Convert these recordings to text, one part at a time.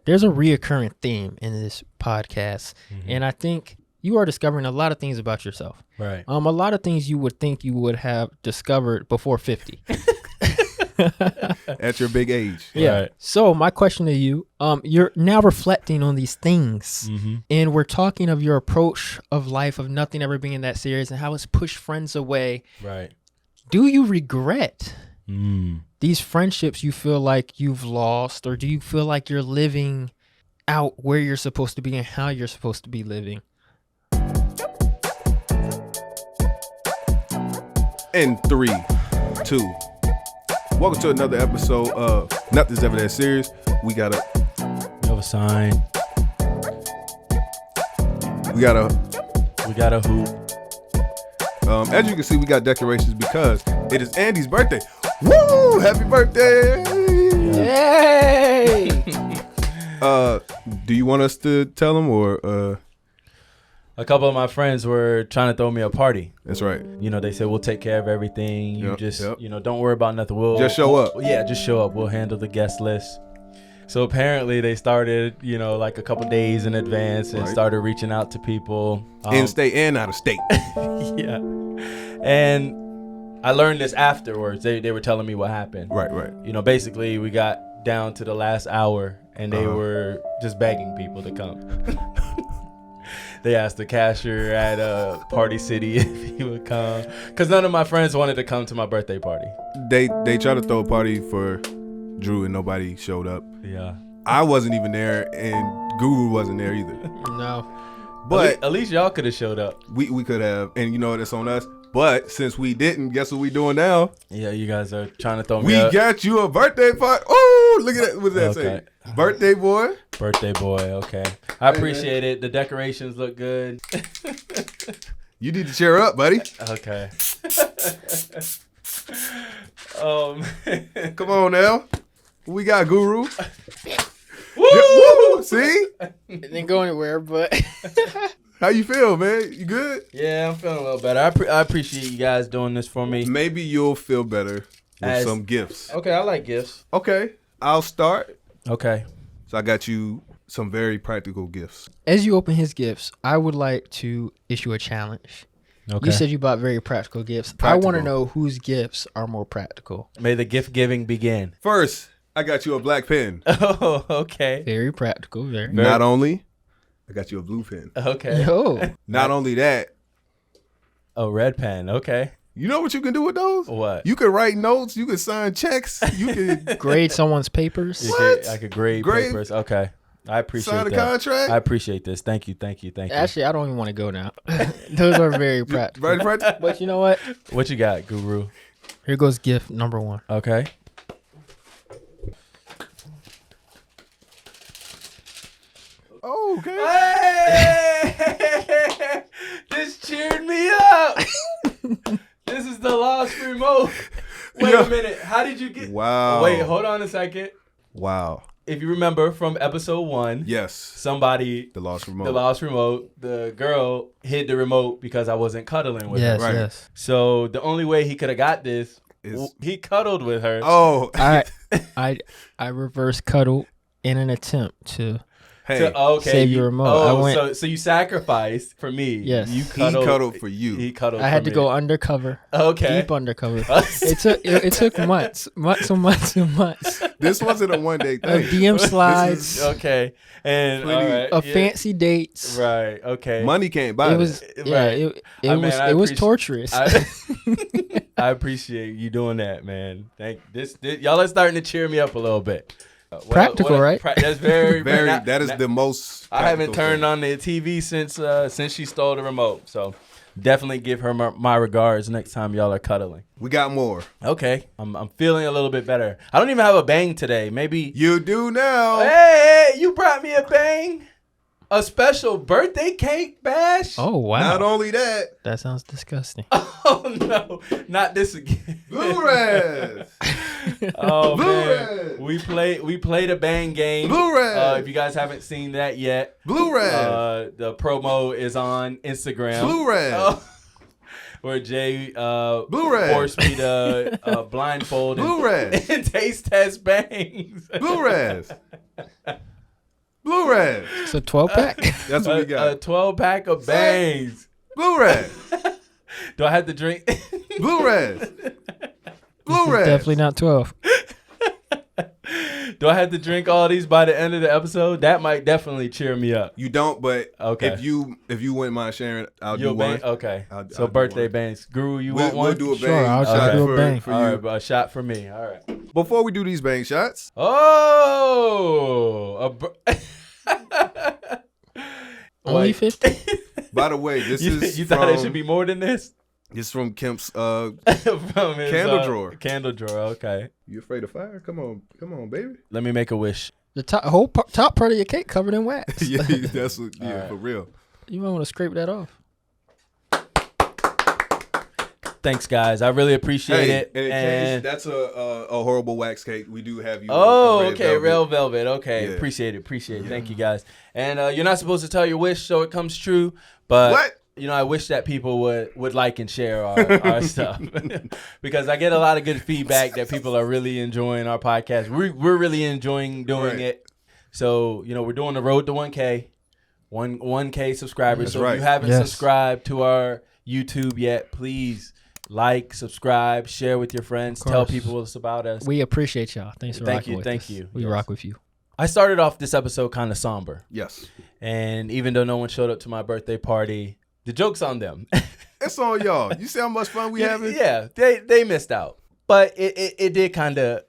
there's a reoccurring theme in this podcast, and I think you are discovering a lot of things about yourself. Right. A lot of things you would think you would have discovered before 50. At your big age. Yeah. Right. So my question to you, you're now reflecting on these things, and we're talking of your approach of life, of nothing ever being that serious, and how it's pushed friends away. Right. Do you regret these friendships you feel like you've lost, or do you feel like you're living out where you're supposed to be and how you're supposed to be living? In 3, 2. Welcome to another episode of Nothing's Ever That Serious. We have a sign. We got a hoop. As you can see, we got decorations because it is Andy's birthday. Woo! Happy birthday! Yay! Do you want us to tell him or? A couple of my friends were trying to throw me a party. That's right. You know, they said, we'll take care of everything. You Yep. you know, don't worry about nothing. We'll just show up. Yeah, just show up. We'll handle the guest list. So apparently they started, you know, like a couple days in advance and started reaching out to people. In state and out of state. Yeah. And I learned this afterwards. They were telling me what happened. Right. You know, basically we got down to the last hour and they were just begging people to come. They asked the cashier at Party City if he would come, because none of my friends wanted to come to my birthday party. They tried to throw a party for Drew and nobody showed up. Yeah. I wasn't even there and Guru wasn't there either. No. But at least y'all could have showed up. We could have, and you know what, it's on us. But since we didn't, guess what we doing now? Yeah, you guys are trying to throw me We up. got you a birthday party. Oh, look at that. What's that say? Birthday boy. Birthday boy, okay. I appreciate it. The decorations look good. You need to cheer up, buddy. Okay. Come on now. We got Guru. Woo! See? It didn't go anywhere, but... How you feel, man? You good? Yeah, I'm feeling a little better. I appreciate you guys doing this for me. Maybe you'll feel better with some gifts. Okay, I like gifts. Okay, I'll start. Okay. So I got you some very practical gifts. As you open his gifts, I would like to issue a challenge. Okay. You said you bought very practical gifts. Practical. I want to know whose gifts are more practical. May the gift giving begin. First, I got you a black pen. Oh, okay. Very practical. Very. Not only, I got you a blue pen. Okay. Oh. Not only that, A red pen. Okay. you know what you can do with those? What? You can write notes. You can sign checks. You can Grade someone's papers. I could grade papers. Okay. I appreciate sign a that. contract. I appreciate this. Thank you. Actually, I don't even want to go now. Those are very practical. Very practical. But you know what? What you got, Guru? Here goes gift number 1. Okay. Oh, okay. Hey! This cheered me up. This is the lost remote. Wait a minute. How did you get? Wow. Wait, hold on a second. Wow. If you remember from episode 1, Yes. somebody, The lost remote. the lost remote, the girl hid the remote because I wasn't cuddling with Yes, her. Right. yes. So the only way he could have got this, he cuddled with her. Oh. I reverse cuddle in an attempt to... Hey. Save your remote. Oh, so you sacrificed for me. Yes. You He cuddled, cuddled for you. He cuddled I had for to me. go undercover. Okay. Deep undercover. It took months and months This wasn't a one-day thing. of DM slides, Okay. And all right. of yeah. fancy dates. Right. Okay. Money can't buy It was that. yeah. Right. It was torturous. I appreciate you doing that, man. Thank this y'all are starting to cheer me up a little bit. Practical, right? That's very Very. not- That is not- the most. I haven't practical turned thing. on the TV since she stole the remote. So definitely give her my regards next time y'all are cuddling. We got more. Okay. I'm feeling a little bit better. I don't even have a bang today. Maybe. You do now. Hey, you brought me a bang. A special birthday cake bash? Oh wow! Not only that, That sounds disgusting. Oh no, not this again. Blu-rays. Oh Blu-rays. man, we played a bang game. Blu-rays. If you guys haven't seen that yet, Blu-rays. the promo is on Instagram. Blu-rays. Where Jay Blu-rays. forced me to blindfold Blu-rays. and taste test bangs. Blu-rays. Raz. It's a 12-pack. That's what we got. A 12-pack of bangs. Blue Raz. Do I have to drink? Blue Raz. Blue Raz. Definitely not 12. Do I have to drink all these by the end of the episode? That might definitely cheer me up. You don't, but Okay. if you wouldn't mind sharing, I'll You'll do one. bang? Okay. I'll So do birthday one. bangs. Guru, you We'll want one? do a bang Sure, I'll shot do a bang. for All you. right, but a shot for me. All right. Before we do these bang shots, Oh. Only Wait. 50? by the way, this is You from, thought it should be more than this? This is from Kemp's From his, candle drawer. Candle drawer, okay. You afraid of fire? Come on, baby. Let me make a wish. The whole top part of your cake covered in wax. Yeah, that's what, yeah, right. for real. You might want to scrape that off. Thanks, guys. I really appreciate it. And in case that's a horrible wax cake, we do have you. Oh, a red okay, velvet. real velvet. Okay, Yeah. appreciate it. Thank you, guys. And you're not supposed to tell your wish so it comes true, but What? you know, I wish that people would like and share our stuff because I get a lot of good feedback that people are really enjoying our podcast. We're really enjoying doing Right. it. So you know, we're doing the road to 1K, 1K subscribers. That's so right. if you haven't Yes. subscribed to our YouTube yet, please like, subscribe, share with your friends, Of tell course. people about us. We appreciate y'all. Thanks for Thank rocking you, with thank us. you. We Yes. rock with you. I started off this episode kind of somber, Yes. and even though no one showed up to my birthday party, the joke's on them. It's on y'all. You see how much fun we having? Yeah, they missed out, but it did kind of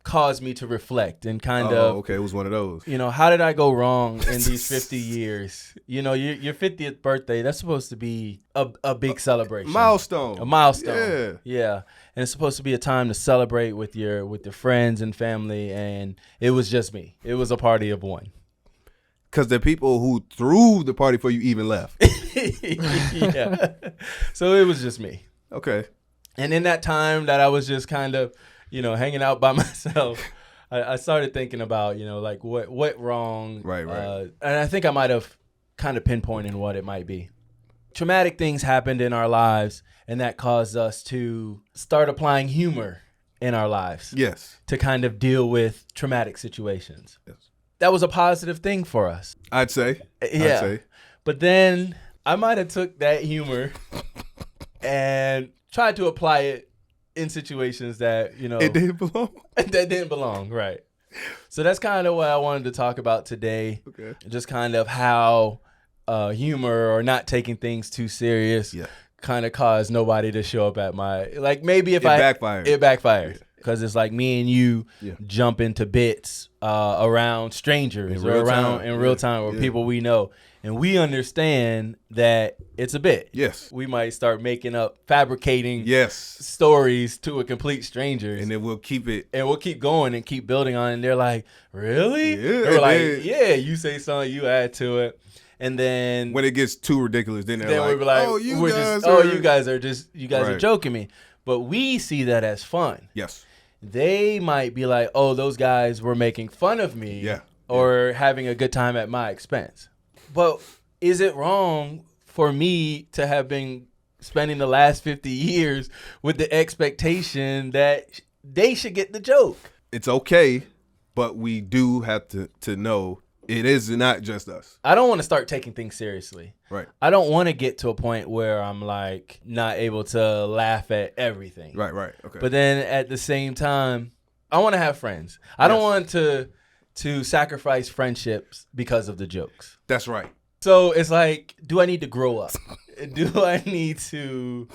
cause me to reflect and kind of, okay. It was one of those. you know, how did I go wrong in these 50 years? You know, your 50th birthday, that's supposed to be a big celebration. Milestone. A milestone. Yeah. And it's supposed to be a time to celebrate with your friends and family, and it was just me. It was a party of one. Because the people who threw the party for you even left. Yeah. So it was just me. Okay. And in that time that I was just kind of, you know, hanging out by myself, I started thinking about, you know, like what wrong. Right. And I think I might have kind of pinpointed what it might be. Traumatic things happened in our lives, and that caused us to start applying humor in our lives Yes. to kind of deal with traumatic situations. Yes. That was a positive thing for us. I'd say. Yeah. I'd say. But then I might have took that humor and tried to apply it in situations that, you know, It didn't belong. that didn't belong, right? So that's kind of what I wanted to talk about today. Okay. Just kind of how humor or not taking things too serious kind of caused nobody to show up at my, like, maybe if It it backfired. Because it's like me and you jump into bits around strangers In or real around time. in real time or people we know. And we understand that it's a bit. Yes. We might start making up, fabricating Yes. stories to a complete stranger. And then we'll keep it. And we'll keep going and keep building on it. And they're like, really? Yeah, They're like, man. yeah, you say something, you add to it. And then When it gets too ridiculous, then they're we'll be like, oh, you we're guys just, are. you guys are Right. joking me. But we see that as fun. Yes. They might be like, oh, those guys were making fun of me. Yeah. Or having a good time at my expense. But is it wrong for me to have been spending the last 50 years with the expectation that they should get the joke? It's okay, but we do have to know it is not just us. I don't want to start taking things seriously. Right. I don't want to get to a point where I'm like not able to laugh at everything. Right. Okay. But then at the same time, I want to have friends. I don't want to sacrifice friendships because of the jokes. That's right. So it's like, do I need to grow up? Do I need to,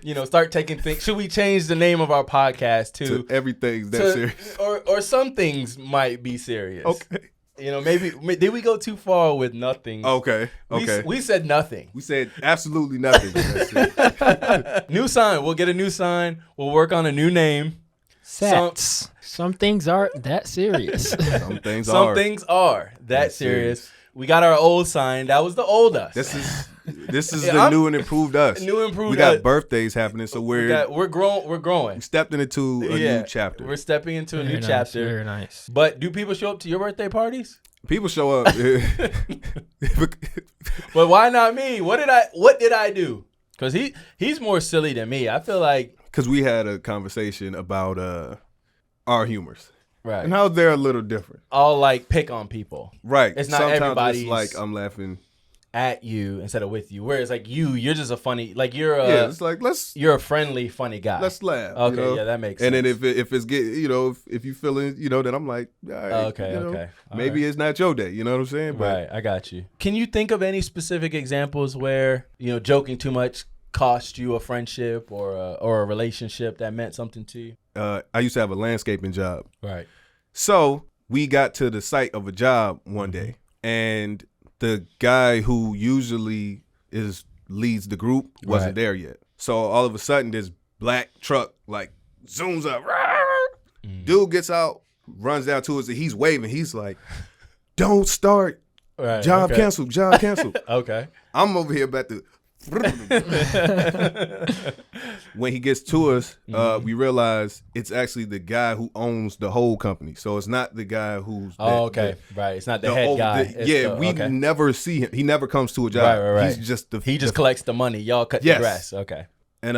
you know, start taking things? Should we change the name of our podcast To everything's that serious. Or some things might be serious. Okay. You know, maybe did we go too far with nothing? Okay. We said nothing. We said absolutely nothing. That's it. New sign. We'll get a new sign. We'll work on a new name. Sats. Some things aren't that serious. Some things Some are. things are that That's serious. serious. We got our old sign. That was the old us. This is Yeah, the I'm- new and improved us. New improved We got us. birthdays happening, so we're We're growing. stepped into a new chapter. We're stepping into a Very new nice, chapter. Very nice. But do people show up to your birthday parties? People show up. But why not me? What did I do? Because he's more silly than me. I feel like Because we had a conversation about our humors. Right. And how they're a little different. All like pick on people. Right. It's not Sometimes everybody's it's like I'm laughing at you instead of with you. Whereas like you're just a funny, like you're it's like you're a friendly, funny guy. let's laugh. Okay, you know? yeah, that makes and sense. And then if it's get if you feeling, then I'm like, all right, Okay, okay. All maybe right. it's not your day. You know what I'm saying? But Right, I got you. Can you think of any specific examples where joking too much cost you a friendship or a relationship that meant something to you? I used to have a landscaping job. Right. So we got to the site of a job one day, and the guy who usually leads the group wasn't there yet. So all of a sudden, this black truck like zooms up. Dude gets out, runs down to us, and he's waving. He's like, "Don't start. Right. Job canceled. Job canceled." Okay. I'm over here about to. When he gets to us, we realize it's actually the guy who owns the whole company. So it's not the guy who's right. It's not the head guy. We never see him. He never comes to a job. Right. He's just he just collects the money. Y'all cut the grass. Okay. And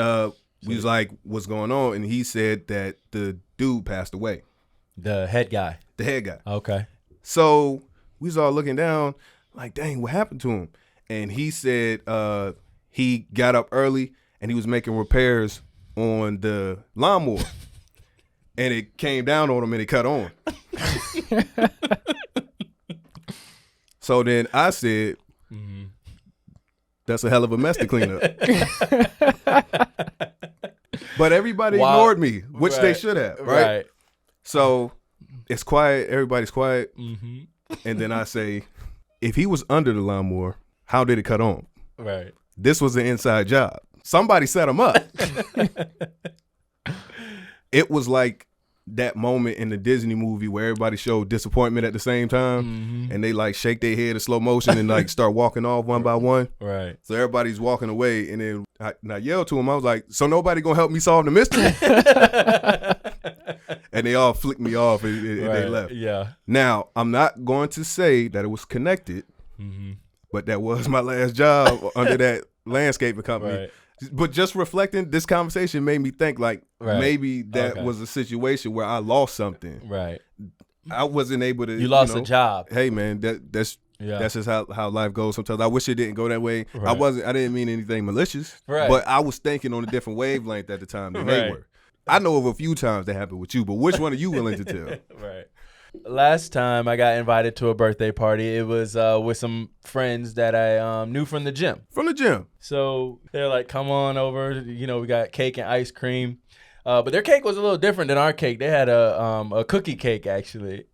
we was like, "What's going on?" And he said that the dude passed away. The head guy. The head guy. Okay. So we was all looking down, like, "Dang, what happened to him?" And he said he got up early and he was making repairs on the lawnmower, and it came down on him and it cut on. So then I said, "That's a hell of a mess to clean up." But everybody ignored me, which they should have, right? So it's quiet. Everybody's quiet. And then I say, if he was under the lawnmower, how did it cut on? Right. This was an inside job. Somebody set him up. It was like that moment in the Disney movie where everybody showed disappointment at the same time, and they like shake their head in slow motion and like start walking off one by one. Right. So everybody's walking away, and then I yelled to him. I was like, "So nobody gonna help me solve the mystery?" And they all flicked me off and they left. Yeah. Now I'm not going to say that it was connected. But that was my last job under that landscaping company. Right. But just reflecting, this conversation made me think like maybe that was a situation where I lost something. Right. I wasn't able to. You lost a job. Hey man, that's just how life goes. Sometimes I wish it didn't go that way. Right. I didn't mean anything malicious. Right. But I was thinking on a different wavelength at the time than they were. I know of a few times that happened with you, but which one are you willing to tell? Right. Last time I got invited to a birthday party, it was with some friends that I knew from the gym. From the gym. So they're like, "Come on over." We got cake and ice cream, but their cake was a little different than our cake. They had a cookie cake actually.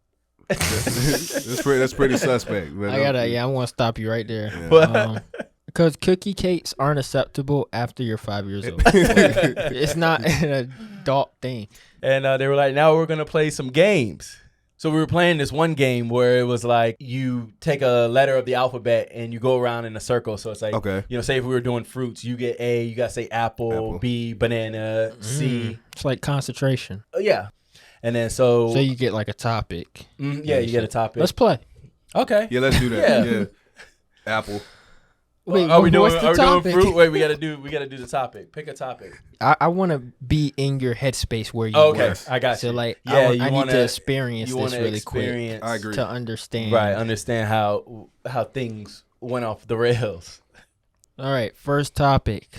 That's pretty suspect. But I want to stop you right there. Yeah. Because cookie cakes aren't acceptable after you're 5 years old. It's not an adult thing. And they were like, "Now we're gonna play some games." So we were playing this one game where it was like you take a letter of the alphabet and you go around in a circle. So it's like, say if we were doing fruits, you get A, you got to say apple, B, banana, C. It's like concentration. Yeah. And then so you get like a topic. You get a topic. Let's play. Okay. Yeah, let's do that. Yeah. Apple. Wait, are we doing fruit? Wait, we gotta do the topic. Pick a topic. I want to be in your headspace where you okay, I got you. So like, I need to experience this really quick. I agree. To understand. Right, understand how things went off the rails. All right, first topic,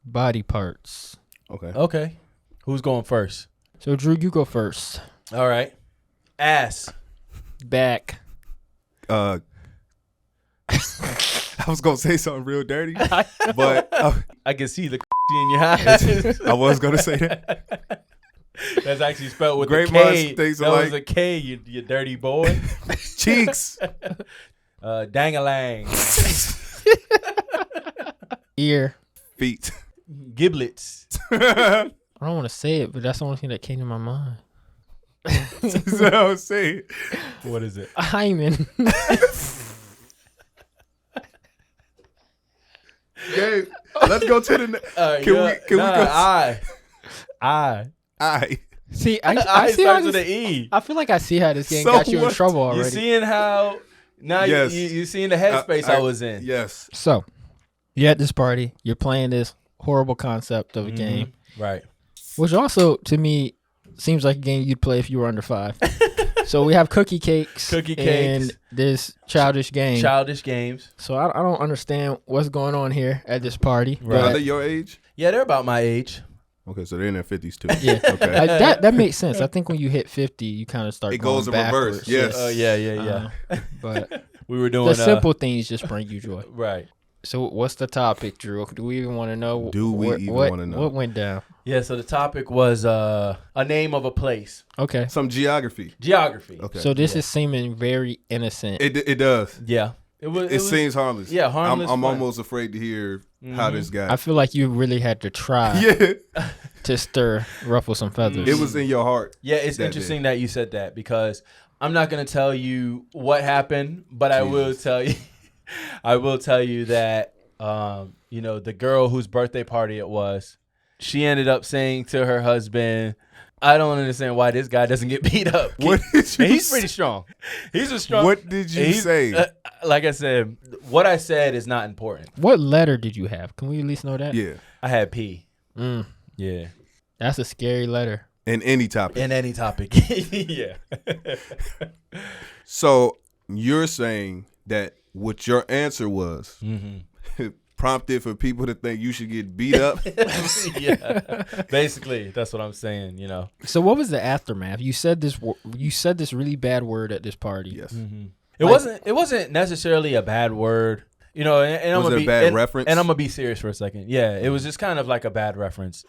body parts. Okay. Who's going first? So Drew, you go first. All right. Ass. Back. I was gonna say something real dirty, but I can see the in your eyes. I was gonna say that. That's actually spelled with Great a K. That was a K, you dirty boy. Cheeks. Dang-a-lang. Ear. Feet. Giblets. I don't want to say it, but that's the only thing that came to my mind. So say it. What is it? Hymen. Gabe, let's go to the. Can we go? I. See, I see how starts with this, an E. I feel like I see how this game So got you in what? trouble already. You seeing how now you seeing the headspace I was in. Yes. So, you're at this party. You're playing this horrible concept of a game, Right? which also to me seems like a game you'd play if you were under 5. So we have cookie cakes. And this childish game. Childish games. So I don't understand what's going on here at this party. Right. Are they your age? Yeah, they're about my age. Okay, so they're in their 50s too. Yeah. Okay. That makes sense. I think when you hit 50, you kind of start it going goes in backwards. reverse. Yes. Oh, yeah. But we were doing the simple things just bring you joy. Right. So what's the topic, Drew? Do we even want to know? Do we even want to know? What went down? Yeah, so the topic was a name of a place. Okay. Some geography. Okay. So this is seeming very innocent. It does. Yeah. It seems harmless. Yeah, harmless. I'm almost afraid to hear how this guy. I feel like you really had to try to ruffle some feathers. It was in your heart. Yeah, it's interesting that you said that because I'm not going to tell you what happened, but I will tell you. I will tell you that, the girl whose birthday party it was, she ended up saying to her husband, I don't understand why this guy doesn't get beat up. What did you He's pretty strong. He's a strong. What did you say? Like I said, what I said is not important. What letter did you have? Can we at least know that? Yeah. I had P. Yeah. That's a scary letter. In any topic. Yeah. So you're saying that what your answer was prompted for people to think you should get beat up? Yeah. Basically, that's what I'm saying, So what was the aftermath? You said this really bad word at this party. Yes. Mm-hmm. It wasn't necessarily a bad word. And I'm was gonna it a bad reference? And I'm gonna be serious for a second. Yeah, it was just kind of like a bad reference.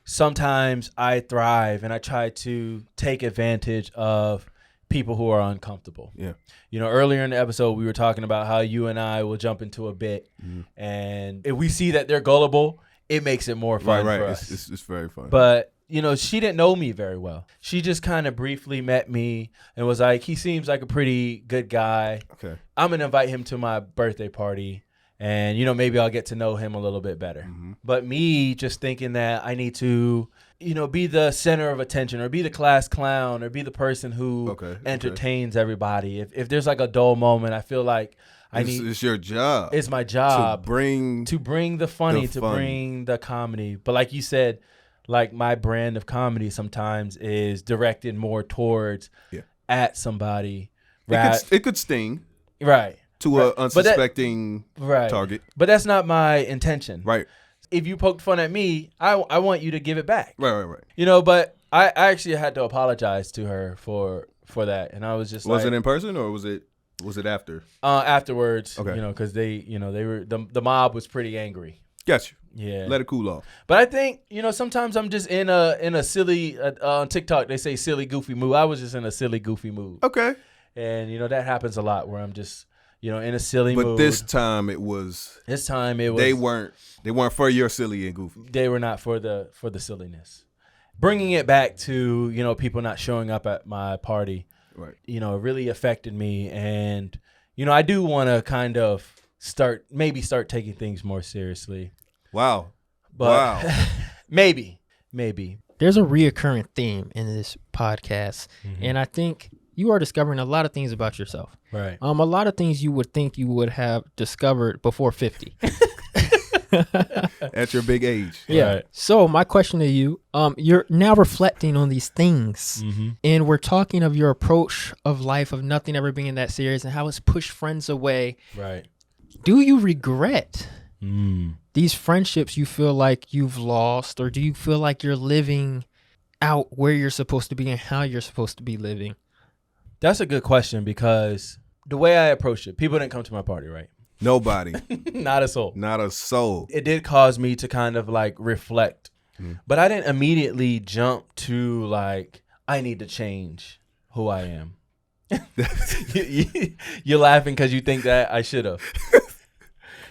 Sometimes I thrive and I try to take advantage of people who are uncomfortable. Yeah. Earlier in the episode, we were talking about how you and I will jump into a bit, and if we see that they're gullible, it makes it more fun for us. It's very fun. But she didn't know me very well. She just kind of briefly met me and was like, he seems like a pretty good guy. Okay. I'm gonna invite him to my birthday party. And, maybe I'll get to know him a little bit better. But me just thinking that I need to, be the center of attention or be the class clown or be the person who entertains everybody. If there's like a dull moment, I feel like it's your job. It's my job to bring the funny, to bring the comedy. But like you said, like my brand of comedy sometimes is directed more towards at somebody. It could sting. Right. To an unsuspecting target. But that's not my intention. Right. If you poked fun at me, I want you to give it back. Right. But I actually had to apologize to her for that. And I was just Was it in person or was it after? Afterwards. Okay. Because they were the mob was pretty angry. Got you. Yeah. Let it cool off. But I think, sometimes I'm just in a silly on TikTok they say silly goofy mood. I was just in a silly goofy mood. Okay. And that happens a lot where I'm just in a silly mood. But this time it was. They weren't for your silly and goofy. They were not for the silliness. Bringing it back to people not showing up at my party. Right. It really affected me, and I do want to kind of start taking things more seriously. Wow. But maybe. There's a reoccurring theme in this podcast, and I think you are discovering a lot of things about yourself. Right. A lot of things you would think you would have discovered before 50. At your big age. Yeah. Right. So my question to you, you're now reflecting on these things, and we're talking of your approach of life, of nothing ever being that serious, and how it's pushed friends away. Right. Do you regret these friendships you feel like you've lost, or do you feel like you're living out where you're supposed to be and how you're supposed to be living? That's a good question because the way I approached it, people didn't come to my party, right? Nobody. Not a soul. Not a soul. It did cause me to kind of like reflect, but I didn't immediately jump to like, I need to change who I am. You're laughing because you think that I should have.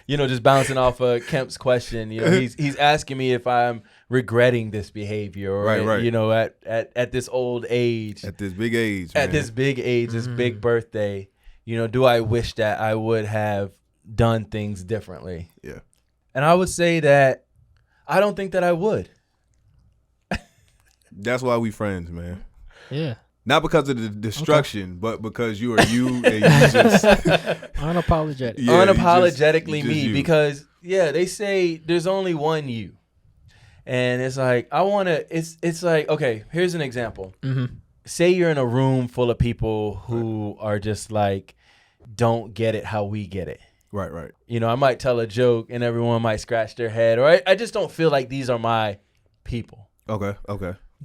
Just bouncing off of Kemp's question, he's asking me if I'm regretting this behavior or, right. At this old age. At this big age. This big birthday, do I wish that I would have done things differently? Yeah. And I would say that I don't think that I would. That's why we friends, man. Yeah. Not because of the destruction, but because you are you and you just unapologetic. Yeah, unapologetically just me. You. Because they say there's only one you. And it's like, it's like, okay, here's an example. Mm-hmm. Say you're in a room full of people who are just like, don't get it how we get it. Right. You know, I might tell a joke and everyone might scratch their head, or I just don't feel like these are my people. Okay.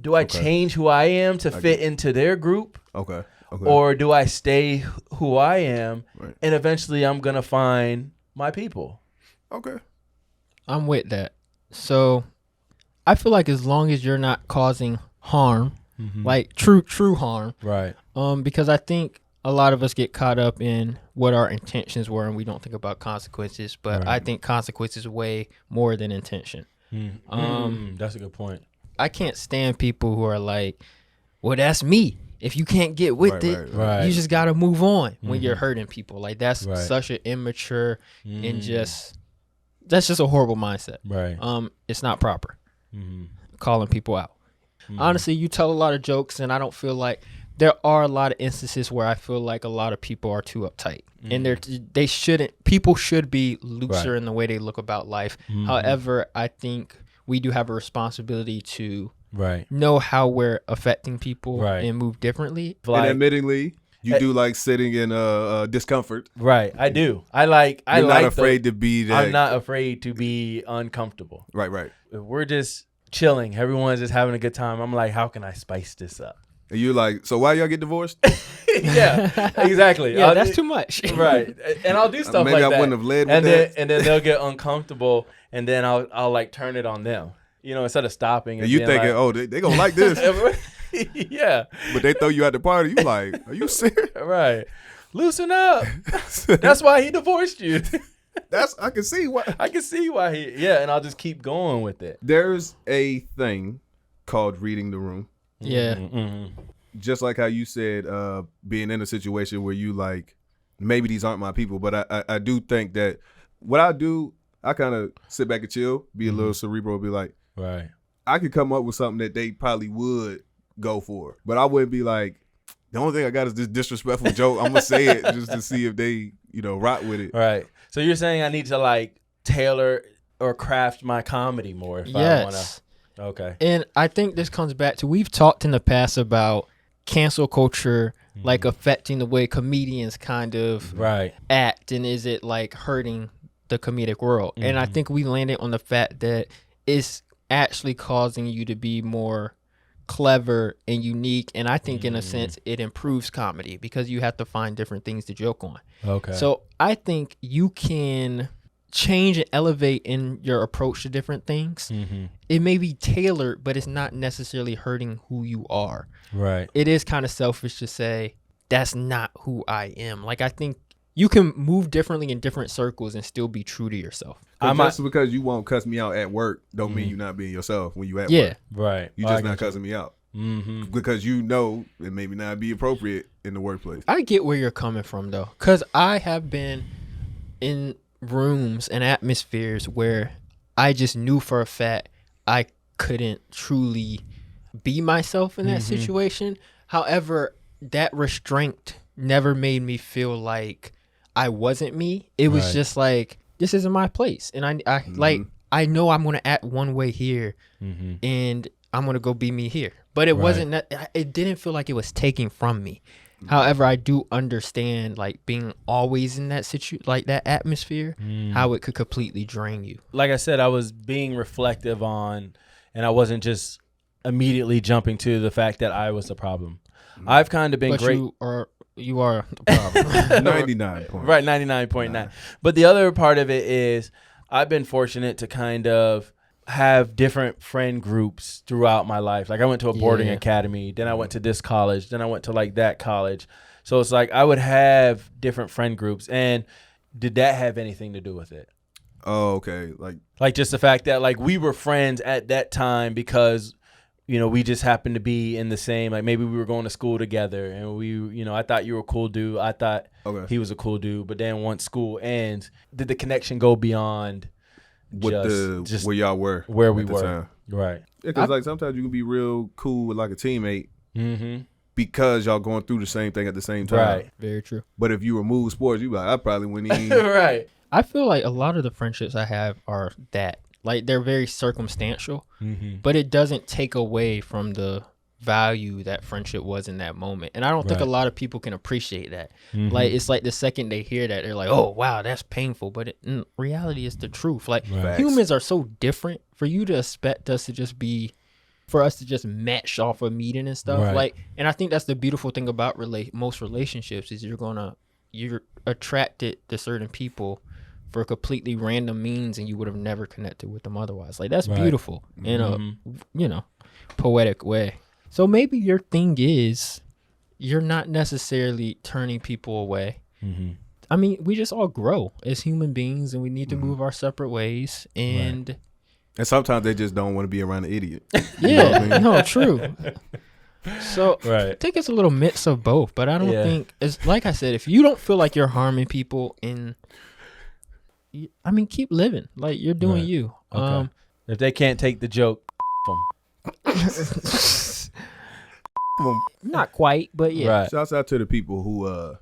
Do I change who I am to fit into their group? Okay. Or do I stay who I am, Right. and eventually I'm going to find my people? Okay. I'm with that. So I feel like as long as you're not causing harm, like true harm, Right. because I think a lot of us get caught up in what our intentions were and we don't think about consequences, but I think consequences weigh more than intention. That's a good point. I can't stand people who are like, well, that's me. If you can't get with it, right. you just got to move on when you're hurting people. Like that's Right. such an immature and that's just a horrible mindset. Right. It's not proper. Calling people out. Honestly, you tell a lot of jokes and I don't feel like there are a lot of instances where I feel like a lot of people are too uptight and they shouldn't. People should be looser in the way they look about life. However, I think we do have a responsibility to know how we're affecting people and move differently. And admittingly, you do like sitting in discomfort. Right, I do. You're not afraid to be that. I'm not afraid to be uncomfortable. Right. If we're just chilling, everyone's just having a good time, I'm like, how can I spice this up? And you're like, so why y'all get divorced? Yeah, exactly. Yeah, that's too much. Right. And I'll do stuff maybe like I that. wouldn't have led with that. And then they'll get uncomfortable, and then I'll like turn it on them. You know, instead of stopping. And you thinking, oh, they gonna like this. Yeah. But they throw you at the party. You like, are you serious? Right. Loosen up. That's why he divorced you. I can see why. I can see why and I'll just keep going with it. There's a thing called reading the room. Yeah. Just like how you said, being in a situation where you like, maybe these aren't my people, but I do think that what I do, I kind of sit back and chill, be a little cerebral, be like, right. I could come up with something that they probably would go for, but I wouldn't be like, the only thing I got is this disrespectful joke. I'm gonna say it just to see if they, rock with it. Right. So you're saying I need to like tailor or craft my comedy more if I want to. Okay. And I think this comes back to, we've talked in the past about cancel culture, like affecting the way comedians kind of act, and is it like hurting the comedic world? And I think we landed on the fact that it's actually causing you to be more clever and unique, and I think in a sense it improves comedy because you have to find different things to joke on. Okay. So I think you can change and elevate in your approach to different things. It may be tailored, but it's not necessarily hurting who you are. Right. It is kind of selfish to say that's not who I am. Like, I think you can move differently in different circles and still be true to yourself. Just because you won't cuss me out at work don't mean you're not being yourself when you at work. Right. You just not cussing me out. Because it maybe not be appropriate in the workplace. I get where you're coming from, though, because I have been in rooms and atmospheres where I just knew for a fact I couldn't truly be myself in that situation. However, that restraint never made me feel like I wasn't me. It was just like, this isn't my place. And I like, I know I'm going to act one way here and I'm going to go be me here. But it wasn't that, it didn't feel like it was taking from me. However, I do understand like being always in that like that atmosphere, how it could completely drain you. Like I said, I was being reflective on, and I wasn't just immediately jumping to the fact that I was the problem. I've kind of been great. You are the problem. 99 point. Right, 99.9. But the other part of it is I've been fortunate to kind of have different friend groups throughout my life. Like I went to a boarding academy, then I went to this college, then I went to like that college. So it's like I would have different friend groups. And did that have anything to do with it? Oh, okay. Like just the fact that like we were friends at that time because we just happened to be in the same, like maybe we were going to school together and we, I thought you were a cool dude. I thought he was a cool dude. But then once school ends, did the connection go beyond just where y'all were? Where we at the were. time? Right. Yeah, because like sometimes you can be real cool with like a teammate because y'all going through the same thing at the same time. Right. Very true. But if you remove sports, you be like, I probably wouldn't even. Right. I feel like a lot of the friendships I have are that. Like, they're very circumstantial, Mm-hmm. but it doesn't take away from the value that friendship was in that moment. And I don't think a Right. lot of people can appreciate that. Mm-hmm. Like, it's like the second they hear that, they're like, oh, wow, that's painful. But in reality, it's the truth. Like, Right. humans are so different. For you to expect us to just be, for us to just match off a meeting and stuff. Right. Like, and I think that's the beautiful thing about most relationships is you're attracted to certain people for completely random means, and you would have never connected with them otherwise. Like, that's Right. beautiful in Mm-hmm. a, poetic way. So maybe your thing is you're not necessarily turning people away. Mm-hmm. I mean, we just all grow as human beings, and we need to move our separate ways. And And sometimes they just don't want to be around an idiot. yeah, what I mean? no, true. So I Right. think it's a little mix of both, but I don't think it's like I said. If you don't feel like you're harming people, keep living like you're doing Right. you. Okay. If they can't take the joke, them. Not quite, but yeah. Right. Shouts out to the people who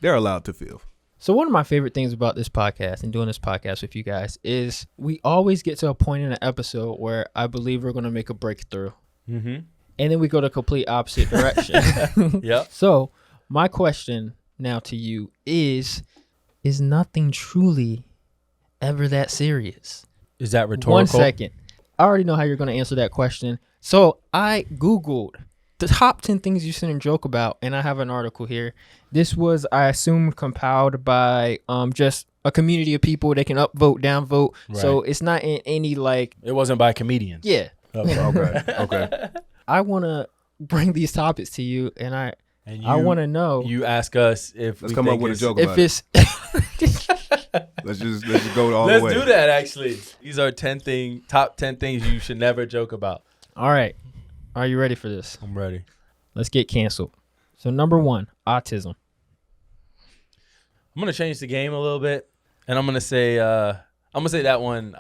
they're allowed to feel. So one of my favorite things about this podcast and doing this podcast with you guys is we always get to a point in an episode where I believe we're going to make a breakthrough, Mm-hmm. and then we go the complete opposite direction. Yep. So my question now to you is nothing truly ever that serious? Is that rhetorical? 1 second. I already know how you're going to answer that question. So I Googled the top 10 things you shouldn't joke about, and I have an article here. This was, I assume, compiled by just a community of people. They can upvote, downvote. So Right. it's not in any like, It wasn't by comedians. yeah. Okay. Okay. I want to bring these topics to you, and I And want to know You ask us if Let's we come up think with a it's- joke if about it. it's Let's just go all the Let's way. do that. Actually, these are top 10 things you should never joke about. all right. Are you ready for this? I'm ready. Let's get canceled. So number 1, autism. I'm gonna change the game a little bit, and I'm gonna say that one.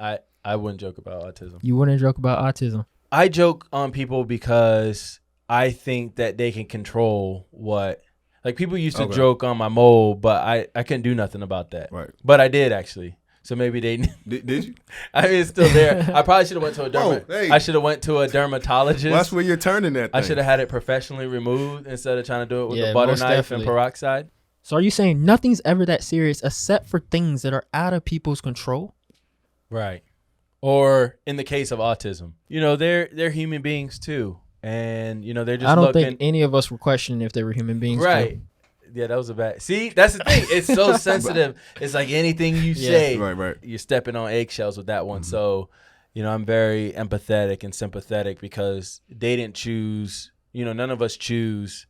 I wouldn't joke about autism. You wouldn't joke about autism. I joke on people because I think that they can control what. Like, people used to Okay. joke on my mole, but I couldn't do nothing about that. Right. But I did, actually. So maybe they. Did you? I mean, it's still there. I probably should have went to a hey. I should have went to a dermatologist. Well, that's where you're turning that thing. I should have had it professionally removed instead of trying to do it with Yeah, a butter most knife definitely. and peroxide. So are you saying nothing's ever that serious except for things that are out of people's control? Right. Or in the case of autism, they're human beings too, and they're just I don't looking. think any of us were questioning if they were human beings. Right. Yeah, that was a bad. See, that's the thing. It's so sensitive. It's like anything you Yeah. say, Right. you're stepping on eggshells with that one. So, I'm very empathetic and sympathetic because they didn't choose. None of us choose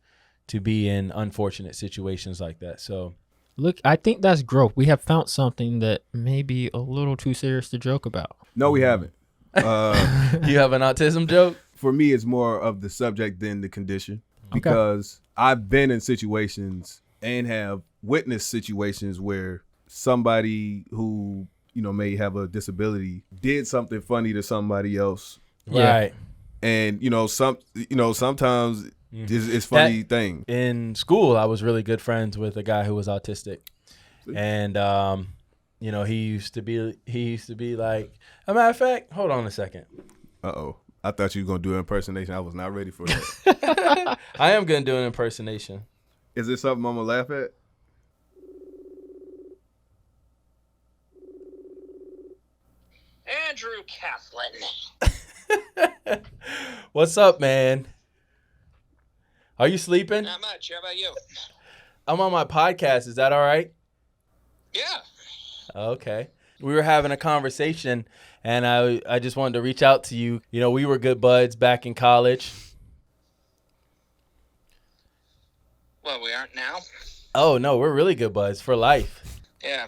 to be in unfortunate situations like that. So, Look, I think that's growth. We have found something that may be a little too serious to joke about. No, we haven't. you have an autism joke? For me, it's more of the subject than the condition because I've been in situations and have witnessed situations where somebody who may have a disability did something funny to somebody else, Yeah. Right. and sometimes it's funny thing. In school, I was really good friends with a guy who was autistic, and he used to be like, a matter of fact, hold on a second. I thought you were gonna do an impersonation. I was not ready for that. I am gonna do an impersonation. Is it something I'm gonna laugh at? Andrew Kaplan. What's up, man? Are you sleeping? Not much. How about you? I'm on my podcast. Is that all right? Yeah. Okay. We were having a conversation, and I just wanted to reach out to you. We were good buds back in college. Well, we aren't now. Oh no, we're really good buds for life. Yeah.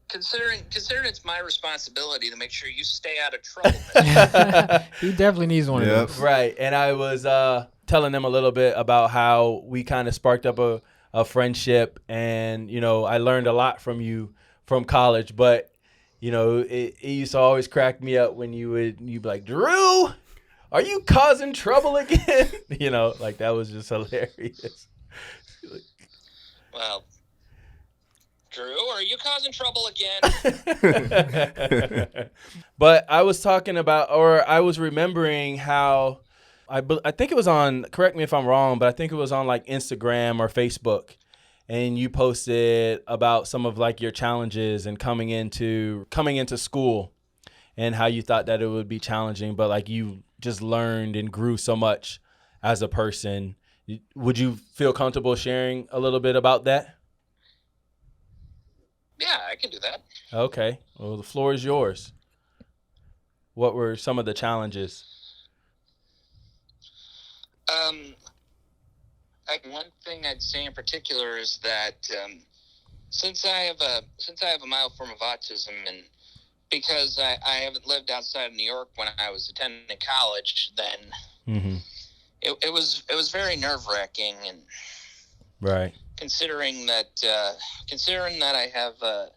Considering it's my responsibility to make sure you stay out of trouble. He definitely needs one Yep. of those. Right. And I was telling them a little bit about how we kind of sparked up a friendship, and I learned a lot from you from college, but it used to always crack me up when you'd be like, Drew, are you causing trouble again? Like, that was just hilarious. Well, Drew, are you causing trouble again? But I was talking about, or I was remembering how I think it was on, correct me if I'm wrong, but I think it was on like Instagram or Facebook. And you posted about some of like your challenges and coming into school and how you thought that it would be challenging, but like you just learned and grew so much as a person. Would you feel comfortable sharing a little bit about that? Yeah, I can do that. Okay. Well, the floor is yours. What were some of the challenges? One thing I'd say in particular is that since I have a mild form of autism, and because I haven't lived outside of New York when I was attending college, then it was very nerve-wracking, and Right. considering that I have a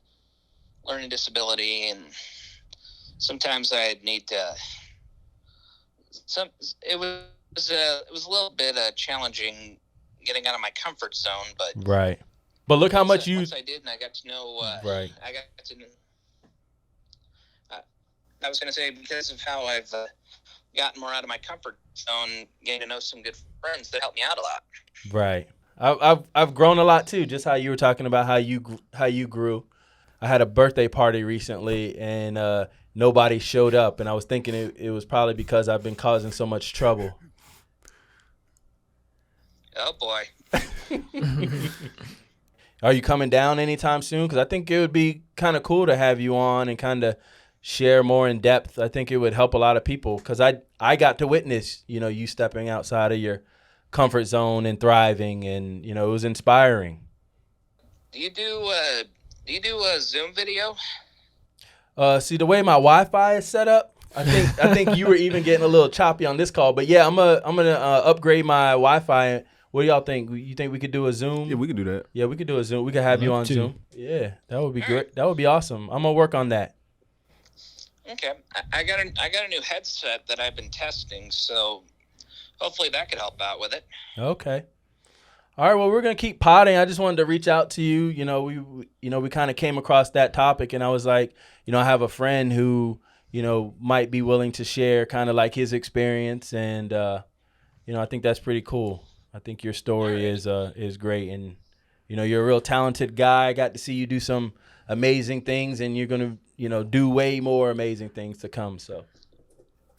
learning disability, and sometimes I'd need to. It was a little bit challenging getting out of my comfort zone, but Right. But look how much once I did, and I got to know. Right. I got to. I was going to say, because of how I've gotten more out of my comfort zone, getting to know some good friends that helped me out a lot. Right. I've grown a lot too. Just how you were talking about how you grew. I had a birthday party recently, and nobody showed up, and I was thinking it was probably because I've been causing so much trouble. Oh boy. Are you coming down anytime soon? Because I think it would be kind of cool to have you on and kind of share more in depth. I think it would help a lot of people, because I got to witness, you stepping outside of your comfort zone and thriving, and it was inspiring. Do you do a Zoom video? See, the way my Wi-Fi is set up, I think you were even getting a little choppy on this call. But yeah, I'm gonna upgrade my Wi-Fi. What do y'all think? You think we could do a Zoom? Yeah, we can do that. Yeah, we could do a Zoom. We could have you on Zoom. Yeah, that would be great. That would be awesome. I'm gonna work on that. Okay, I got a new headset that I've been testing, so hopefully that could help out with it. Okay. All right. Well, we're gonna keep potting. I just wanted to reach out to you. We kind of came across that topic, and I was like, I have a friend who might be willing to share kind of like his experience, and I think that's pretty cool. I think your story is great, and you're a real talented guy. I got to see you do some amazing things, and you're gonna do way more amazing things to come. So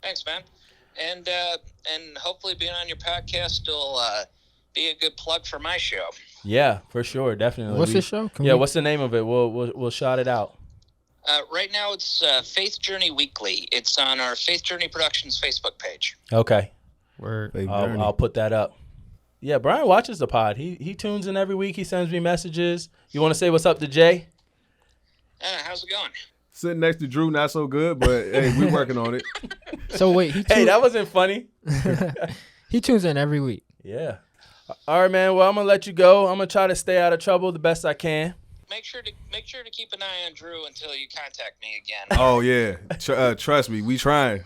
thanks, man, and hopefully being on your podcast will be a good plug for my show. Yeah, for sure, definitely. What's the show? What's the name of it? We'll shout it out. Right now it's Faith Journey Weekly. It's on our Faith Journey Productions Facebook page. Okay. I'll put that up. Yeah, Brian watches the pod. He tunes in every week. He sends me messages. You want to say what's up to Jay? How's it going? Sitting next to Drew, not so good, but hey, we're working on it. So wait, hey, that wasn't funny. He tunes in every week. Yeah. All right, man. Well, I'm gonna let you go. I'm gonna try to stay out of trouble the best I can. Make sure to keep an eye on Drew until you contact me again. Oh yeah, trust me, we trying.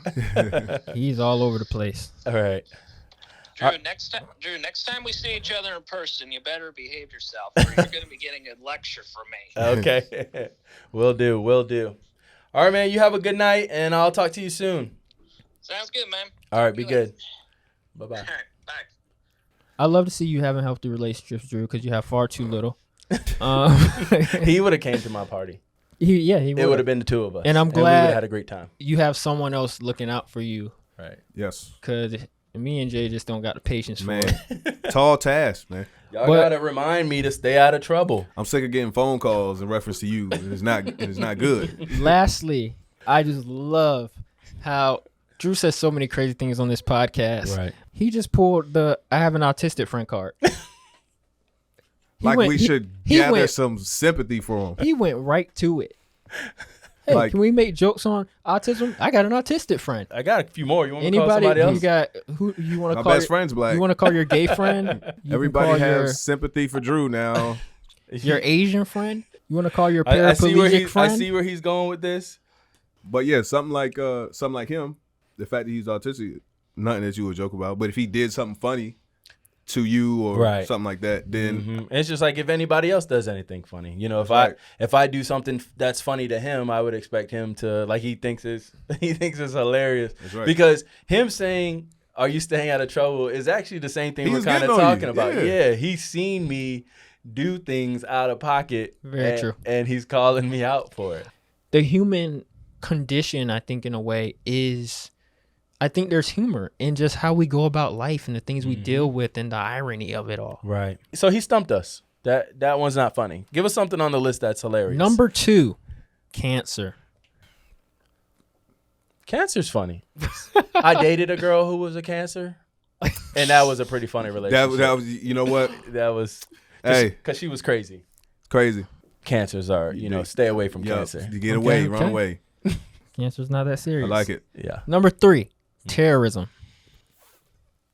He's all over the place. All right. Drew, next time we see each other in person, you better behave yourself, or you're going to be getting a lecture from me. Okay. Will do. All right, man. You have a good night, and I'll talk to you soon. Sounds good, man. All right. Be good. Bye-bye. All right, bye. I love to see you having healthy relationships, Drew, because you have far too little. He would have came to my party. He It would have been the two of us. And I'm we would glad have had a great time. you have someone else looking out for you. Right. Yes. Because me and Jay just don't got the patience for it. Man, tall task, man. Y'all gotta remind me to stay out of trouble. I'm sick of getting phone calls in reference to you. It's not good. Lastly, I just love how Drew says so many crazy things on this podcast. Right. He just pulled I have an autistic friend card. We should gather some sympathy for him. He went right to it. Hey, can we make jokes on autism? I got an autistic friend. I got a few more. You want me to call somebody else? Who you want to My call? best friend's black. You want to call your gay friend? Everybody has sympathy for Drew now. Your Asian friend? You want to call your paraplegic friend? I see where he's going with this. But yeah, something like him, the fact that he's autistic, nothing that you would joke about. But if he did something funny, to you or Right. something like that, then Mhm. It's just like if anybody else does anything funny, you know, That's if I do something that's funny to him, I would expect him to like he thinks it's hilarious. That's right. Because him saying, "Are you staying out of trouble?" is actually the same thing He we're was kind of getting on you. talking about. Yeah. Yeah, he's seen me do things out of pocket. Very true. And he's calling me out for it. The human condition, I think, in a way, is I think there's humor in just how we go about life and the things we deal with and the irony of it all. Right. So he stumped us. That one's not funny. Give us something on the list that's hilarious. Number 2, cancer. Cancer's funny. I dated a girl who was a cancer, and that was a pretty funny relationship. that was, you know what? That was Hey, because she was crazy. crazy. Cancers are, stay away from Yup, cancer. you get away, Okay, run okay. away. Cancer's not that I serious. like it. Yeah. Number 3, terrorism.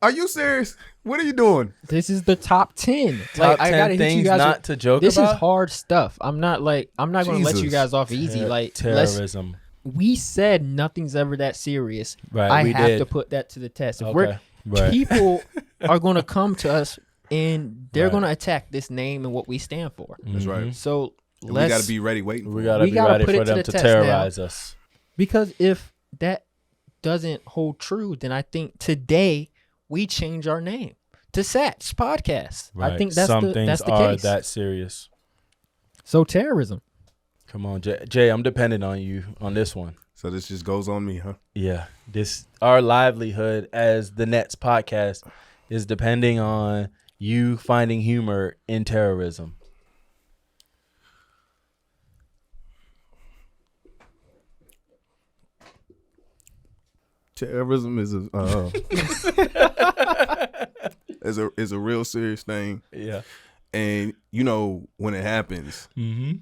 Are you serious? What are you doing? This is the top 10. Top I 10 gotta hit things you guys. not to joke This about. is hard stuff. I'm not going to let you Jesus. guys off easy. Let's. Terrorism. We said nothing's ever that serious. Right, I we have did. to put that to the test. If Okay. Right. people are going to come to us and they're Right. going to attack this name and what we stand for. That's right. So And we let's got to be ready, waiting. We for gotta We be gotta ready put for it to them the to test terrorize us. because if that doesn't hold true, then I think today we change our name to Satch Podcast. Right. I think that's Some the things that's the are case. that serious. So terrorism. Come on, Jay. I'm dependent on you on this one. So this just goes on me, huh? Yeah, our livelihood as the Nets podcast is depending on you finding humor in terrorism. Terrorism is is a real serious thing, Yeah. and when it happens, Mm-hmm.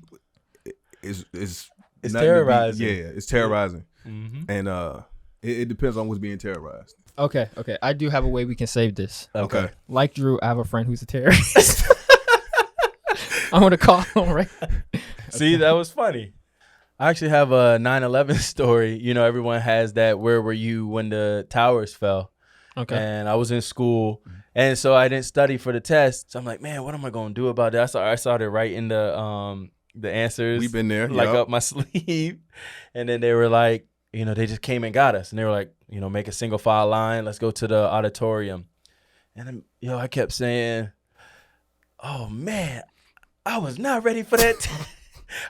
it's It's nothing to be- terrorizing. it's terrorizing, Mm-hmm. and it depends on what's being terrorized. Okay. I do have a way we can save this. Okay. Like Drew, I have a friend who's a terrorist. I'm going to call him right now. See, that was funny. I actually have a 9/11 story. Everyone has that. Where were you when the towers fell? Okay. And I was in school, and so I didn't study for the test. So I'm like, man, what am I gonna do about that? I started writing the answers. We've been there, like yup. up my sleeve, and then they were like, they just came and got us, and they were like, make a single file line. Let's go to the auditorium, and I kept saying, oh man, I was not ready for that.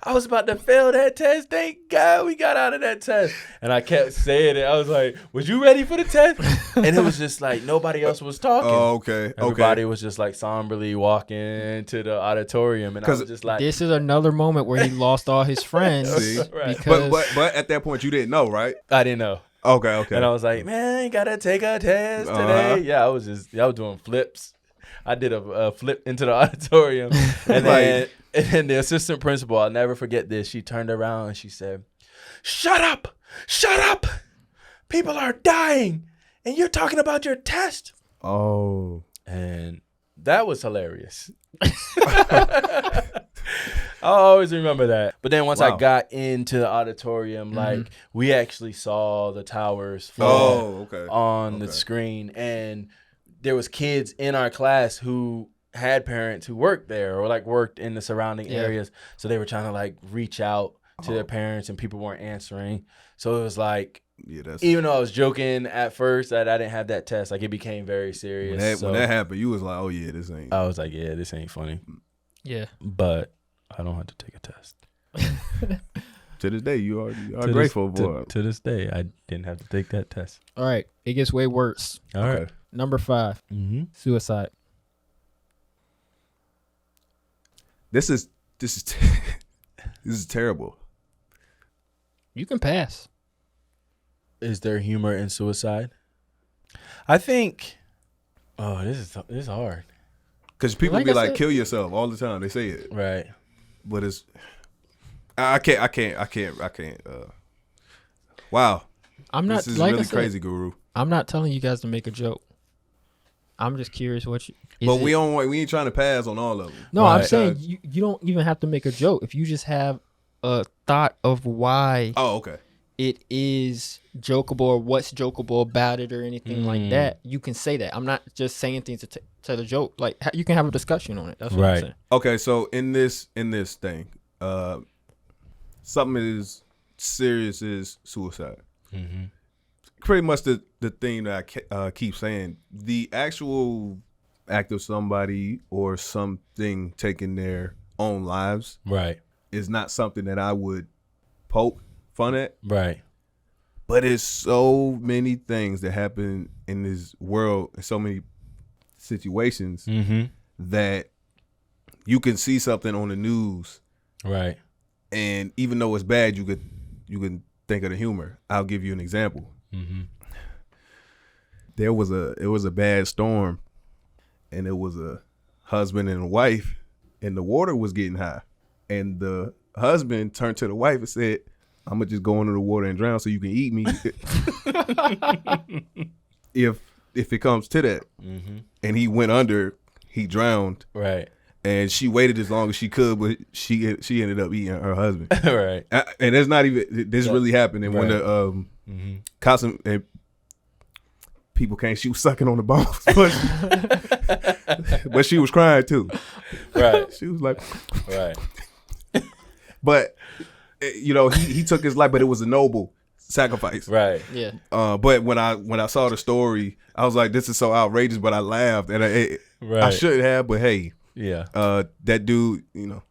I was about to fail that test. Thank God we got out of that test. And I kept saying it. I was like, was you ready for the test? And it was just like nobody else was talking. Oh, okay. Everybody was just like somberly walking to the auditorium. And I was just like, This is another moment where he lost all his friends. See? Right. Because But at that point you didn't know, right? I didn't know. Okay. And I was like, man, gotta take a test Uh-huh. today. Yeah, I was doing flips. I did a flip into the auditorium. And then the assistant principal, I'll never forget this. She turned around and she said, shut up. People are dying. And you're talking about your test. Oh. And that was hilarious. I'll always remember that. But then once I Wow. got into the auditorium, like we actually saw the towers fall Oh, okay. on the Okay. screen, and there was kids in our class who had parents who worked there or like worked in the surrounding Yeah. areas. So they were trying to like reach out to their parents, and people weren't answering. So it was like, Yeah, that's even though I was joking at first that I didn't have that test, like it became very when serious. that, So when that happened, you was like, oh yeah, this ain't. I was like, yeah, this ain't funny. yeah. But I don't have to take a test. To this day, you are To grateful this, for it. to this day, I didn't have to take that test. All right. It gets way worse. All right. Okay. Number 5, Mm-hmm. suicide. This is this is terrible. You can pass. Is there humor in suicide? I think. Oh, this is hard. Because people Like be I like, said- kill yourself all the time. They say it, Right. but it's I can't. Wow, I'm not this is like I really said, crazy, Guru. I'm not telling you guys to make a joke. I'm just curious what you. is But it- we ain't trying to pass on all of them. No, I'm Right. saying you don't even have to make a joke. If you just have a thought of why Oh, okay. it is jokeable or what's jokeable about it or anything like that, you can say that. I'm not just saying things to tell the joke. Like you can have a discussion on it. That's what I'm saying. Okay, so in this thing, something as serious as suicide. Mm-hmm. Pretty much the thing that I keep saying. The actual act of somebody or something taking their own lives, Right. is not something that I would poke fun at. Right. But it's so many things that happen in this world, in so many situations, that you can see something on the news, Right. and even though it's bad, you can think of the humor. I'll give you an example. Mm-hmm. It was a bad storm, and it was a husband and a wife, and the water was getting high, and the husband turned to the wife and said, "I'm gonna just go under the water and drown so you can eat me." if it comes to that. Mm-hmm. And he went under, he drowned. Right. And she waited as long as she could, but she ended up eating her husband. Right. And it's not even, this really happened. And when Right. the Mm-hmm. Cosm, and people can't, she was sucking on the bones, but she was crying too. Right. She was like, Right. but you know, he took his life, but it was a noble sacrifice. Right. Yeah. But when I saw the story, I was like, this is so outrageous, but I laughed, and I Right. shouldn't have, but hey, Yeah. that dude, you know,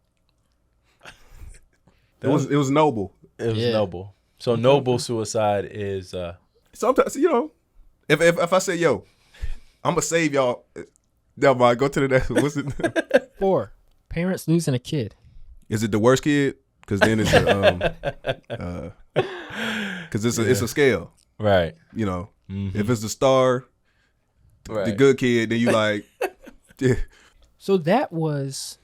it was noble. It was Yeah. noble. So noble suicide is Sometimes, you know, if I say, yo, I'm gonna save y'all, never mind, go to the next one. What's it? 4, parents losing a kid. Is it the worst kid? Because then it's it's a scale. right. You know, Mm-hmm. if it's the star, Right. the good kid, then you like, yeah. So that was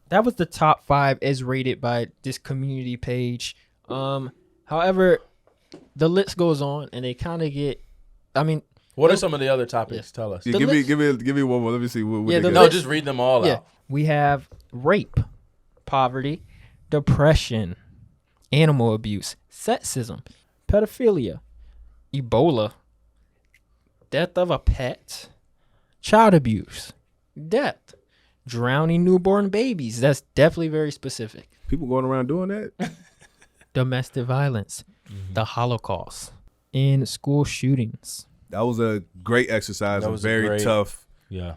the top 5 as rated by this community page. However, the list goes on and they kind of get, I mean, What are some of the other topics? Tell us. Yeah, The give list- me one more. Let me see what Yeah, they the got. No, list- just read them all yeah, out. we have rape, poverty, depression, animal abuse, sexism, pedophilia, Ebola, death of a pet, child abuse, death, drowning newborn babies. That's definitely very specific. People going around doing that? Domestic violence, the Holocaust, and school shootings. That was a great exercise. That A was very great. tough. Yeah.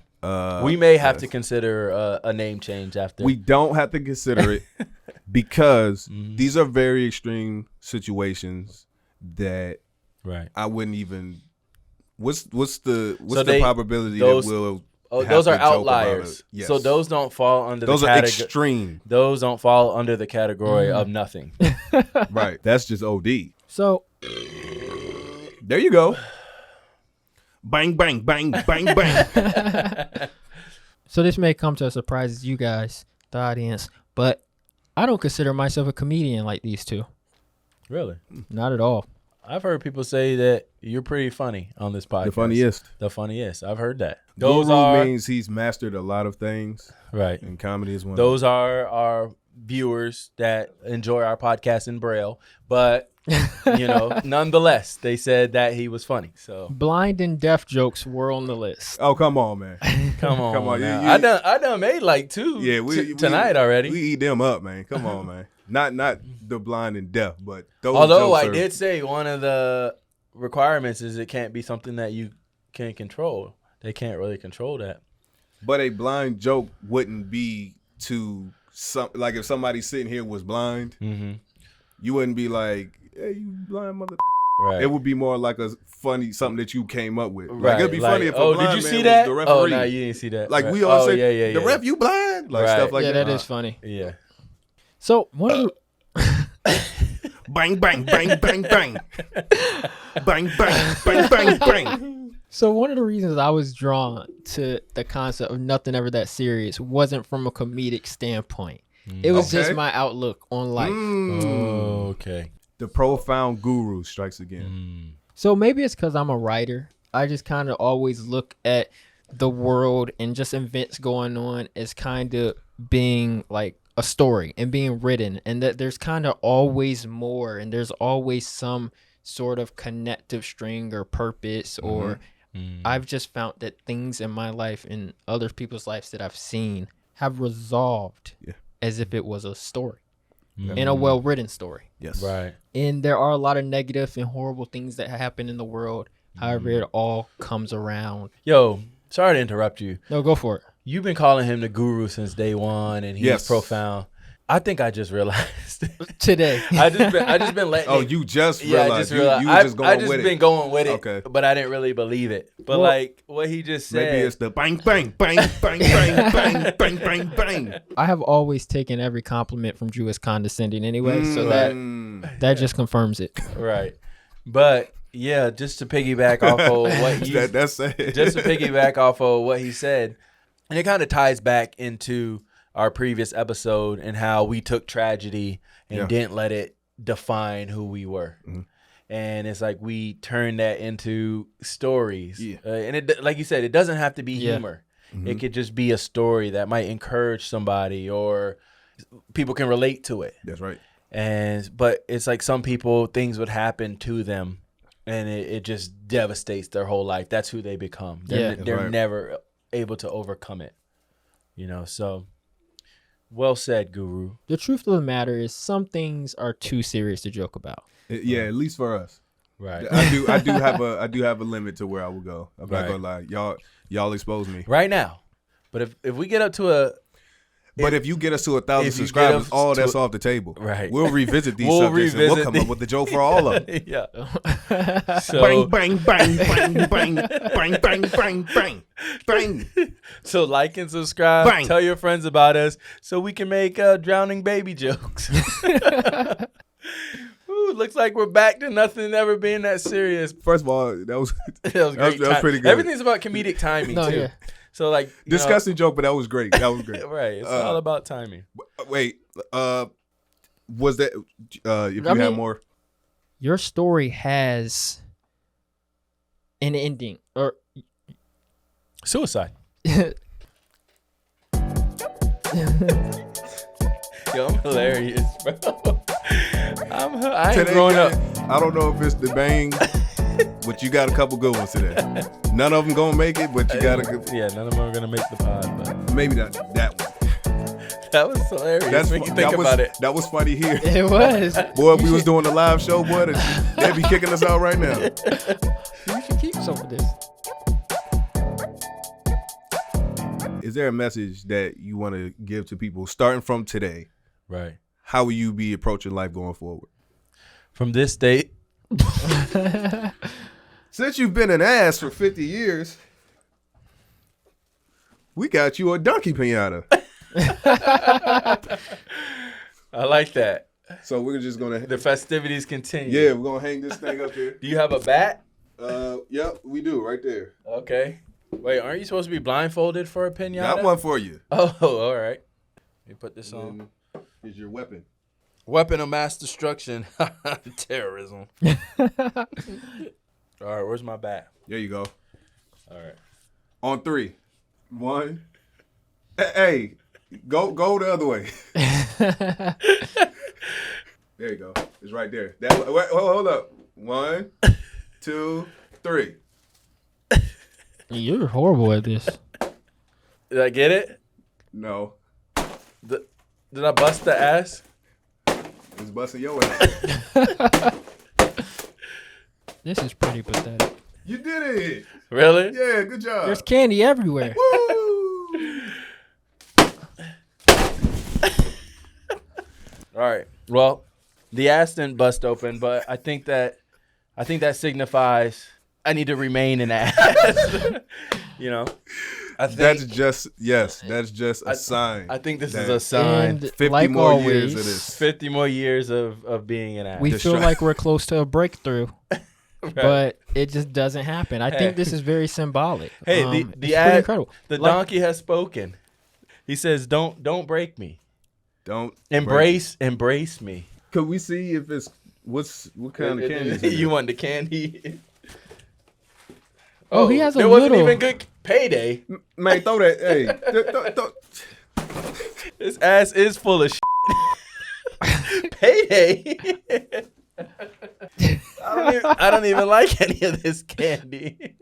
We may have to consider a name change after. We don't have to consider it because Mhm. these are very extreme situations that right. I wouldn't even. What's the they- probability those- that we'll? Oh, have those to are joke about outliers. it? Yes. So those don't fall under Those the are category. extreme. Those don't fall under the category of nothing. Right. That's just OD. So There you go. Bang bang bang bang bang. So this may come to a surprise to you guys, the audience, but I don't consider myself a comedian like these two. Really? Not at all. I've heard people say that you're pretty funny on this podcast. The funniest. The funniest. I've heard that. Those Guru are means he's mastered a lot of things, right. and comedy is one. Those are our viewers that enjoy our podcast in Braille, but you know, nonetheless, they said that he was funny. So Blind and deaf jokes were on the list. Oh, come on, man. come on, Come on, now. you- I done made like 2 Yeah, tonight already. We eat them up, man. Come on, man. Not the blind and deaf, but those. Although jokes I are- did say one of the requirements is it can't be something that you can control. They can't really control that. But a blind joke wouldn't be to some, like if somebody sitting here was blind, Mm-hmm. you wouldn't be like, "Hey, you blind mother." Right. It would be more like a funny something that you came up with. Right. Like it'd be funny if a oh, blind did you man see was that? the Oh, referee. no, you didn't see that. Like right. we always oh, say, yeah. the ref, you blind, like Right. stuff like yeah, that. that is funny. Yeah. So one of the, Bang bang bang bang bang, bang bang bang bang bang. so one of the reasons I was drawn to the concept of nothing ever that serious wasn't from a comedic standpoint. It was just Okay. my outlook on life. Oh, okay. The profound guru strikes again. Mm. So maybe it's because I'm a writer. I just kind of always look at the world and just events going on as kind of being like a story and being written, and that there's kind of always more, and there's always some sort of connective string or purpose, or I've just found that things in my life and other people's lives that I've seen have resolved as if it was a story, and a well-written story. Yes. Right. And there are a lot of negative and horrible things that happen in the world. However, it all comes around. Yo, sorry to interrupt you. No, go for it. You've been calling him the guru since day one, and he's profound. I think I just realized Today. I just been letting. Oh, it, you just yeah, realized. I just realized. You just going I just with it. been going with it. Okay. But I didn't really believe it. But Well, like what he just said. Maybe it's the bang, bang, bang, bang, bang, bang, bang, bang, bang. I have always taken every compliment from Drew as condescending anyway, so that just confirms it. Right. But yeah, just to piggyback off of what you that's it. just to piggyback off of what he said, and it kind of ties back into our previous episode and how we took tragedy and didn't let it define who we were. And it's like we turned that into stories. And it, like you said, it doesn't have to be humor. It could just be a story that might encourage somebody or people can relate to it. That's right. But it's like some people, things would happen to them and it just devastates their whole life. That's who they become. They're never able to overcome it. You know, so well said, Guru. The truth of the matter is some things are too serious to joke about. Yeah, at least for us. Right. I do have a limit to where I will go. I'm not gonna lie. Y'all expose me. Right now. But if we get up to a if you get us to 1,000 subscribers, all that's off the table. Right. We'll revisit these subjects and we'll come up with the joke for all of them. Yeah. So, bang, bang, bang, bang, bang, bang, bang, bang, bang. So like and subscribe. Bang. Tell your friends about us so we can make drowning baby jokes. Ooh, looks like we're back to nothing ever being that serious. First of all, that was That was great. that was pretty good. Everything's about comedic timing too. Yeah. So like disgusting joke, but that was great. That was great. Right. It's all about timing. Wait, was that if you have more? Your story has an ending or Suicide. Yo, I'm hilarious, bro. I ain't growing up. I don't know if it's the bang, but you got a couple good ones today. None of them gonna make it, but you got a good. Yeah, none of them are gonna make the pod, but Maybe that one. that was hilarious. Make you think about it. That was funny here. it was. Boy, if we was doing a live show, boy, they'd be kicking us out right now. You should keep some of this. Is there a message that you want to give to people starting from today? Right. How will you be approaching life going forward? From this date. Since you've been an ass for 50 years, we got you a donkey pinata. I like that. So we're just gonna The festivities continue. yeah, we're gonna hang this thing up here. Do you have a bat? Yep, we do right there. Okay. Wait, aren't you supposed to be blindfolded for a pinata? Got one for you. Oh, all right. Let me put this on. And here's your weapon. Weapon of mass destruction. Terrorism. All right, where's my bat? There you go. All right. On 3. 1. Hey, go the other way. There you go. It's right there. Wait, hold up. 1, 2, 3. You're horrible at this. Did I get it? No, Did I bust the ass? it's busting your ass. This is pretty pathetic. You did it. Really? Yeah, good job. There's candy everywhere. Woo! All right. Well, the ass didn't bust open, but I think that signifies I need to remain an ass. You know? I think That's just a sign. I think this that is a sign. And 50 like more always, years of this. 50 more years of being an ass. we feel Destru- like we're close to a breakthrough, Right. but it just doesn't happen. I think this is very symbolic. Hey, it's the pretty ad, incredible. the Like- donkey has spoken. He says, "Don't break me. Don't Embrace me." Could we see if it's what kind of candy is in You there? want the candy? Oh, he has a there wasn't little- even good payday. Man, throw that. Hey, His ass is full of shit. Payday. I don't even like any of this candy.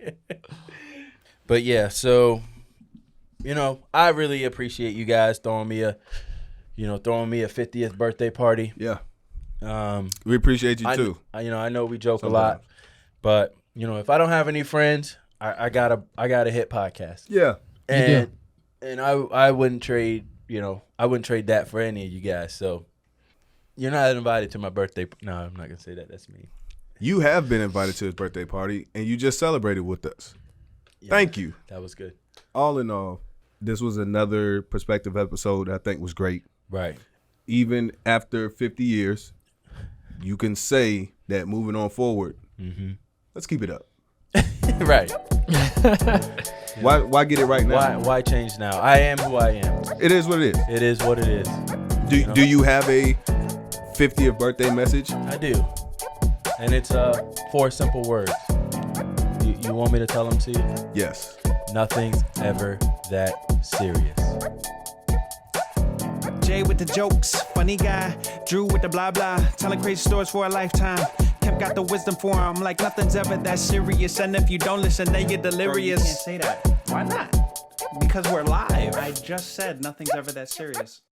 But yeah, so I really appreciate you guys throwing me a 50th birthday party. Yeah. We appreciate you too. I know we joke a lot, but if I don't have any friends, I gotta hit podcast. Yeah. And I wouldn't trade that for any of you guys. So you're not invited to my birthday. No, I'm not gonna say that. That's me. You have been invited to his birthday party, and you just celebrated with us. Yeah, thank you. That was good. All in all, this was another perspective episode I think was great. Right. Even after 50 years, you can say that moving on forward, let's keep it up. Right. Why get it right now? Why change now? I am who I am. It is what it is. It is what it is. Do you have a 50th birthday message? I do. And it's 4 simple words. You want me to tell them to you? Yes. Nothing's ever that serious. Jay with the jokes, funny guy. Drew with the blah blah, telling crazy stories for a lifetime. Kemp got the wisdom for him, like nothing's ever that serious. And if you don't listen, then you're delirious. Bro, you can't say that. Why not? Because we're live. I just said nothing's ever that serious.